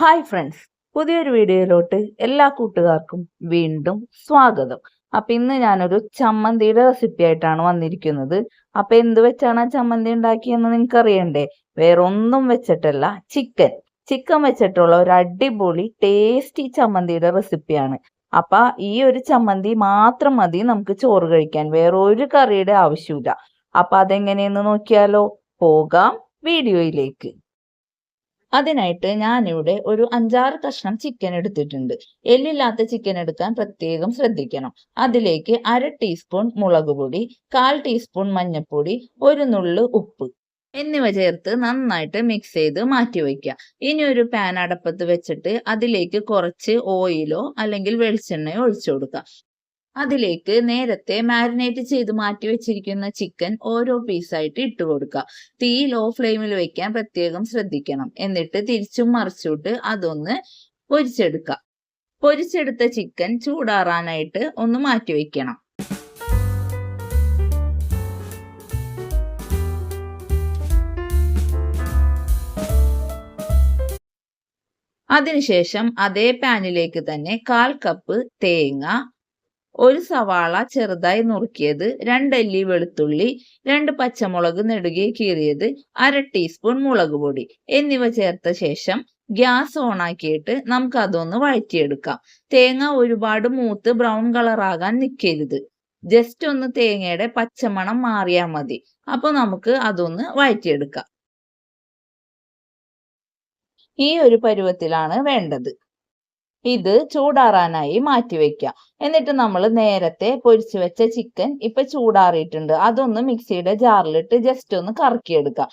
Hi friends, പുതിയൊരു വീഡിയോയിലോട്ട് എല്ലാ കൂട്ടുകാർക്കും വീണ്ടും സ്വാഗതം. അപ്പൊ ഇന്ന് ഞാനൊരു ചമ്മന്തിയുടെ റെസിപ്പി ആയിട്ടാണ് വന്നിരിക്കുന്നത്. അപ്പൊ എന്ത് വെച്ചാണ് ആ ചമ്മന്തി ഉണ്ടാക്കിയെന്ന് നിങ്ങൾക്ക് അറിയണ്ടേ? വേറൊന്നും വെച്ചിട്ടല്ല, ചിക്കൻ വെച്ചിട്ടുള്ള ഒരു അടിപൊളി ടേസ്റ്റി ചമ്മന്തിയുടെ റെസിപ്പിയാണ്. അപ്പൊ ഈ ഒരു ചമ്മന്തി മാത്രം മതി നമുക്ക് ചോറ് കഴിക്കാൻ, വേറെ ഒരു കറിയുടെ ആവശ്യമില്ല. അപ്പൊ അതെങ്ങനെയെന്ന് നോക്കിയാലോ? പോകാം വീഡിയോയിലേക്ക്. അതിനായിട്ട് ഞാനിവിടെ ഒരു 5-6 കഷ്ണം ചിക്കൻ എടുത്തിട്ടുണ്ട്. എല്ലില്ലാത്ത ചിക്കൻ എടുക്കാൻ പ്രത്യേകം ശ്രദ്ധിക്കണം. അതിലേക്ക് 1/2 ടീസ്പൂൺ മുളക് പൊടി, 1/4 ടീസ്പൂൺ മഞ്ഞൾപ്പൊടി, ഒരു നുള്ള് ഉപ്പ് എന്നിവ ചേർത്ത് നന്നായിട്ട് മിക്സ് ചെയ്ത് മാറ്റി വയ്ക്കുക. ഇനി ഒരു പാൻ അടപ്പത്ത് വെച്ചിട്ട് അതിലേക്ക് കുറച്ച് ഓയിലോ അല്ലെങ്കിൽ വെളിച്ചെണ്ണയോ ഒഴിച്ചു കൊടുക്കുക. അതിലേക്ക് നേരത്തെ മാരിനേറ്റ് ചെയ്ത് മാറ്റി വെച്ചിരിക്കുന്ന ചിക്കൻ ഓരോ പീസായിട്ട് ഇട്ട് കൊടുക്കുക. തീ ലോ ഫ്ലെയിമിൽ വെക്കാൻ പ്രത്യേകം ശ്രദ്ധിക്കണം. എന്നിട്ട് തിരിച്ചും മറിച്ചിട്ട് അതൊന്ന് പൊരിച്ചെടുക്കുക. പൊരിച്ചെടുത്ത ചിക്കൻ ചൂടാറാനായിട്ട് ഒന്ന് മാറ്റി വെക്കണം. അതിനുശേഷം അതേ പാനിലേക്ക് തന്നെ 1/4 കപ്പ് തേങ്ങ, ഒരു സവാള ചെറുതായി നുറുക്കിയത്, 2 അല്ലി വെളുത്തുള്ളി, 2 പച്ചമുളക് നെടുകെ കീറിയത്, 1/2 ടീസ്പൂൺ മുളക് പൊടി എന്നിവ ചേർത്ത ശേഷം ഗ്യാസ് ഓണാക്കിയിട്ട് നമുക്ക് അതൊന്ന് വഴറ്റിയെടുക്കാം. തേങ്ങ ഒരുപാട് മൂത്ത് ബ്രൗൺ കളർ ആകാൻ നിൽക്കരുത്. ജസ്റ്റ് ഒന്ന് തേങ്ങയുടെ പച്ചമണം മാറിയാൽ മതി. അപ്പൊ നമുക്ക് അതൊന്ന് വഴറ്റിയെടുക്കാം. ഈ ഒരു പരുവത്തിലാണ് വേണ്ടത്. ഇത് ചൂടാറാനായി മാറ്റി വെക്കാം. എന്നിട്ട് നമ്മൾ നേരത്തെ പൊരിച്ചു വെച്ച ചിക്കൻ ഇപ്പൊ ചൂടാറിയിട്ടുണ്ട്. അതൊന്ന് മിക്സിയുടെ ജാറിലിട്ട് ജസ്റ്റ് ഒന്ന് കറക്കിയെടുക്കാം.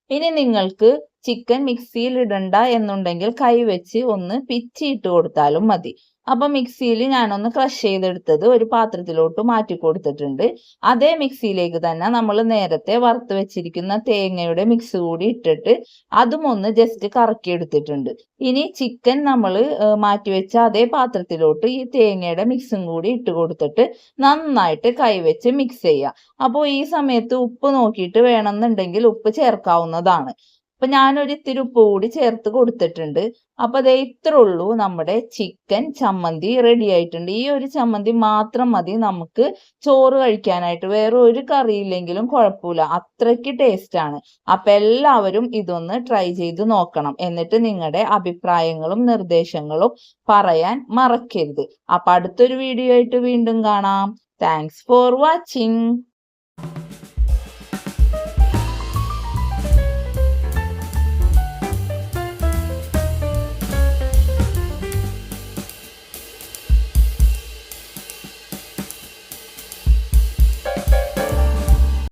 ഇനി നിങ്ങൾക്ക് ചിക്കൻ മിക്സിയിൽ ഇടണ്ട എന്നുണ്ടെങ്കിൽ കൈ വെച്ച് ഒന്ന് പിച്ചിയിട്ട് കൊടുത്താലും മതി. അപ്പൊ മിക്സിയിൽ ഞാനൊന്ന് ക്രഷ് ചെയ്തെടുത്തത് ഒരു പാത്രത്തിലോട്ട് മാറ്റി കൊടുത്തിട്ടുണ്ട്. അതേ മിക്സിയിലേക്ക് തന്നെ നമ്മൾ നേരത്തെ വറുത്ത് വെച്ചിരിക്കുന്ന തേങ്ങയുടെ മിക്സ് കൂടി ഇട്ടിട്ട് അതും ഒന്ന് ജസ്റ്റ് കറക്കി എടുത്തിട്ടുണ്ട്. ഇനി ചിക്കൻ നമ്മൾ മാറ്റി വെച്ച അതേ പാത്രത്തിലോട്ട് ഈ തേങ്ങയുടെ മിക്സും കൂടി ഇട്ട് കൊടുത്തിട്ട് നന്നായിട്ട് കൈവച്ച് മിക്സ് ചെയ്യുക. അപ്പോൾ ഈ സമയത്ത് ഉപ്പ് നോക്കിയിട്ട് വേണമെന്നുണ്ടെങ്കിൽ ഉപ്പ് ചേർക്കാവുന്നതാണ്. അപ്പൊ ഞാനൊരു ഇത്തിരി ഉപ്പ് കൂടി ചേർത്ത് കൊടുത്തിട്ടുണ്ട്. അപ്പൊ അതേ ഇത്രേ ഉള്ളൂ, നമ്മുടെ ചിക്കൻ ചമ്മന്തി റെഡി ആയിട്ടുണ്ട്. ഈ ഒരു ചമ്മന്തി മാത്രം മതി നമുക്ക് ചോറ് കഴിക്കാനായിട്ട്, വേറെ ഒരു കറിയില്ലെങ്കിലും കുഴപ്പമില്ല, അത്രയ്ക്ക് ടേസ്റ്റ് ആണ്. അപ്പൊ എല്ലാവരും ഇതൊന്ന് ട്രൈ ചെയ്ത് നോക്കണം. എന്നിട്ട് നിങ്ങളുടെ അഭിപ്രായങ്ങളും നിർദ്ദേശങ്ങളും പറയാൻ മറക്കരുത്. അപ്പൊ അടുത്തൊരു വീഡിയോ ആയിട്ട് വീണ്ടും കാണാം. Thanks for watching.